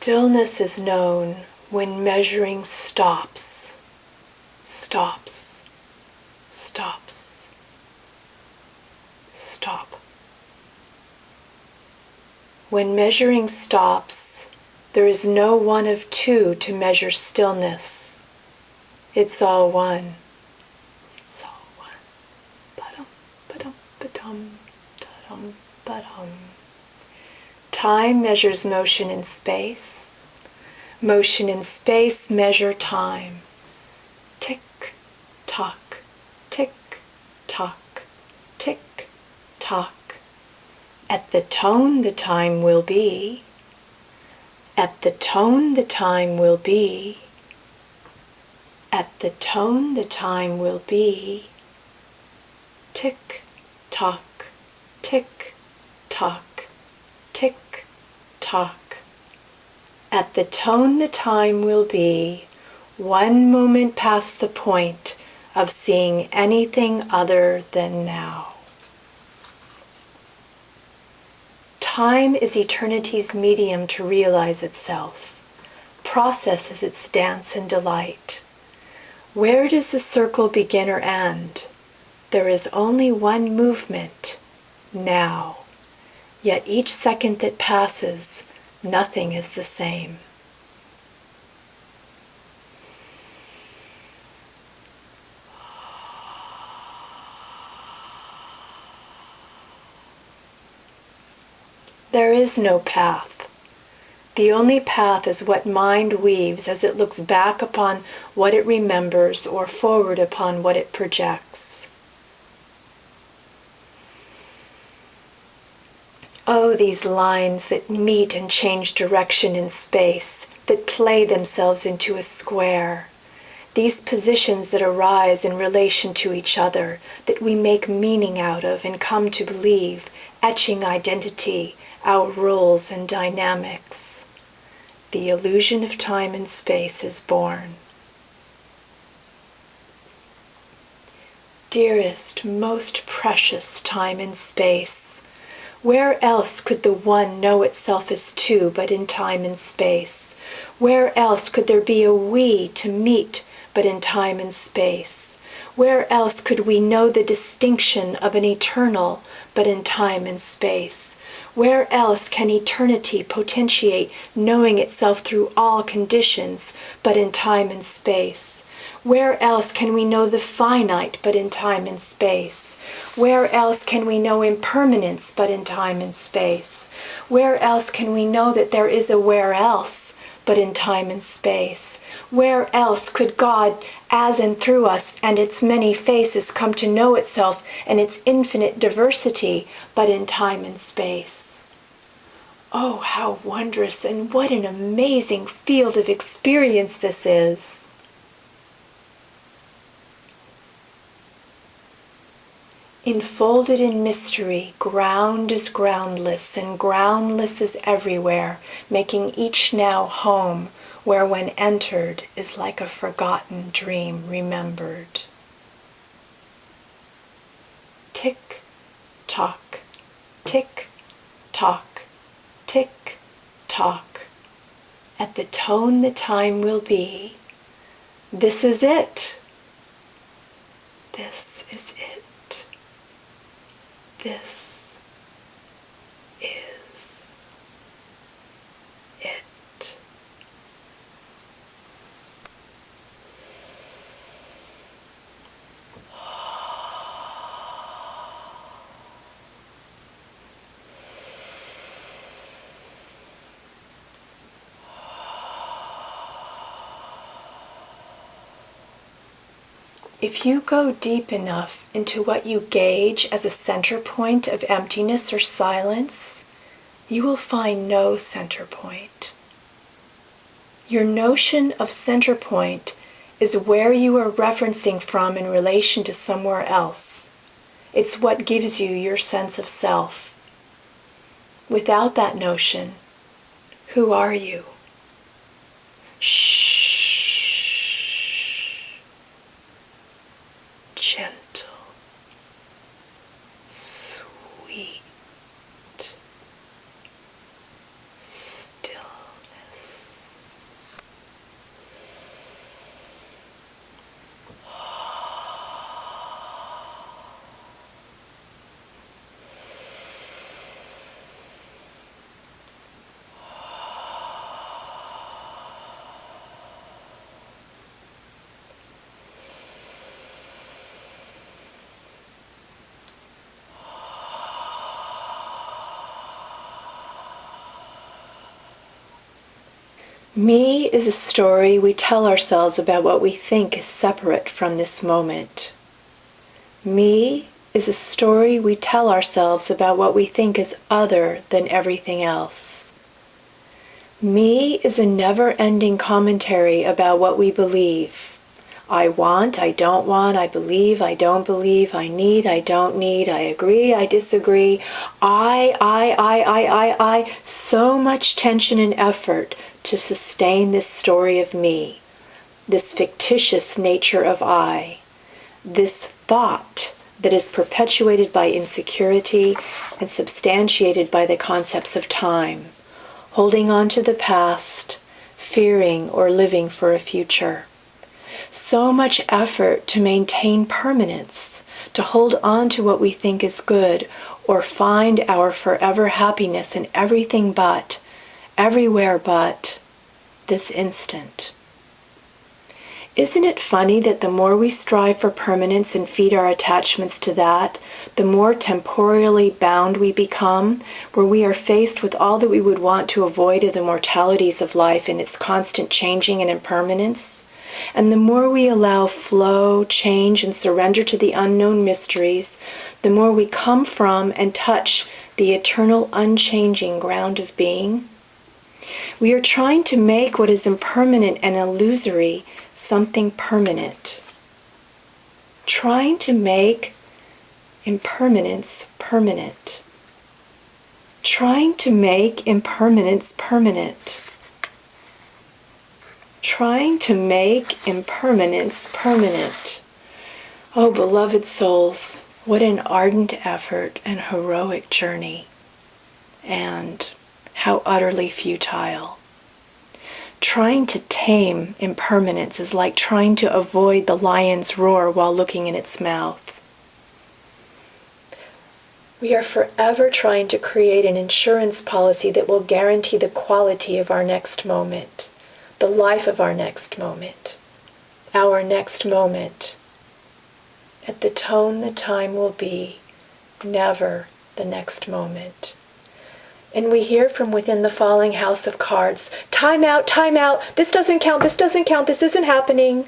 Stillness is known when measuring stops, stops, stops, stop. When measuring stops, there is no one of two to measure stillness. It's all one. It's all one. Ba-dum, ba-dum, ba-dum, da-dum, ba-dum. Time measures motion in space. Motion in space measure time. Tick, tock, tick, tock, tick, tock. At the tone the time will be. At the tone the time will be. At the tone the time will be. Tick, tock, tick, tock, tick, tock. At the tone the time will be, one moment past the point of seeing anything other than now. Time is eternity's medium to realize itself, processes its dance and delight. Where does the circle begin or end? There is only one movement, now. Yet each second that passes, nothing is the same. There is no path. The only path is what mind weaves as it looks back upon what it remembers or forward upon what it projects. Oh, these lines that meet and change direction in space, that play themselves into a square. These positions that arise in relation to each other, that we make meaning out of and come to believe, etching identity, our roles and dynamics. The illusion of time and space is born. Dearest, most precious time and space, where else could the one know itself as two but in time and space? Where else could there be a we to meet but in time and space? Where else could we know the distinction of an eternal but in time and space? Where else can eternity potentiate knowing itself through all conditions but in time and space? Where else can we know the finite but in time and space? Where else can we know impermanence but in time and space? Where else can we know that there is a where else but in time and space? Where else could God, as and through us and its many faces, come to know itself and its infinite diversity but in time and space? Oh, how wondrous and what an amazing field of experience this is. Enfolded in mystery, ground is groundless, and groundless is everywhere, making each now home, where when entered is like a forgotten dream remembered. Tick, tock, tick, tock, tick, tock. At the tone the time will be. This is it. This is it. This is it. If you go deep enough into what you gauge as a center point of emptiness or silence, you will find no center point. Your notion of center point is where you are referencing from in relation to somewhere else. It's what gives you your sense of self. Without that notion, who are you? Shh. Gentle, sweet stillness. Me is a story we tell ourselves about what we think is separate from this moment. Me is a story we tell ourselves about what we think is other than everything else. Me is a never-ending commentary about what we believe. I want, I don't want, I believe, I don't believe, I need, I don't need, I agree, I disagree. I. So much tension and effort to sustain this story of me, this fictitious nature of I, this thought that is perpetuated by insecurity and substantiated by the concepts of time, holding on to the past, fearing or living for a future. So much effort to maintain permanence, to hold on to what we think is good, or find our forever happiness in everything but, everywhere but, this instant. Isn't it funny that the more we strive for permanence and feed our attachments to that, the more temporally bound we become, where we are faced with all that we would want to avoid of the mortalities of life and its constant changing and impermanence? And the more we allow flow, change, and surrender to the unknown mysteries, the more we come from and touch the eternal, unchanging ground of being. We are trying to make what is impermanent and illusory something permanent. Trying to make impermanence permanent. Trying to make impermanence permanent. Trying to make impermanence permanent. Oh, beloved souls, what an ardent effort and heroic journey, and how utterly futile. Trying to tame impermanence is like trying to avoid the lion's roar while looking in its mouth. We are forever trying to create an insurance policy that will guarantee the quality of our next moment, the life of our next moment, our next moment. At the tone the time will be, never the next moment. And we hear from within the falling house of cards, time out, this doesn't count, this isn't happening.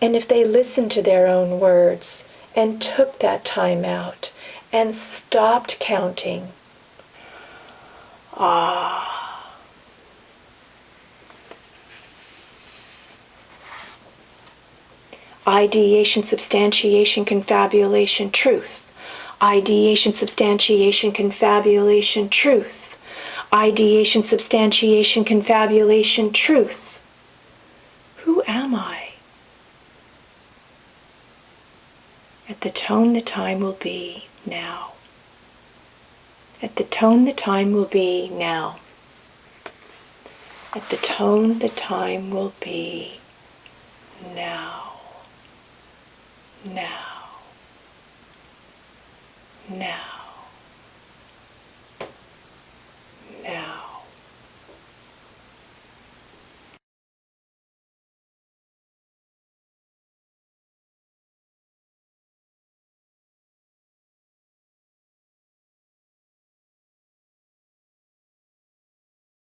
And if they listened to their own words and took that time out and stopped counting, Ideation, substantiation, confabulation, truth. Ideation, substantiation, confabulation, truth. Ideation, substantiation, confabulation, truth. Who am I? At the tone the time will be now. At the tone the time will be now. At the tone the time will be now. Now.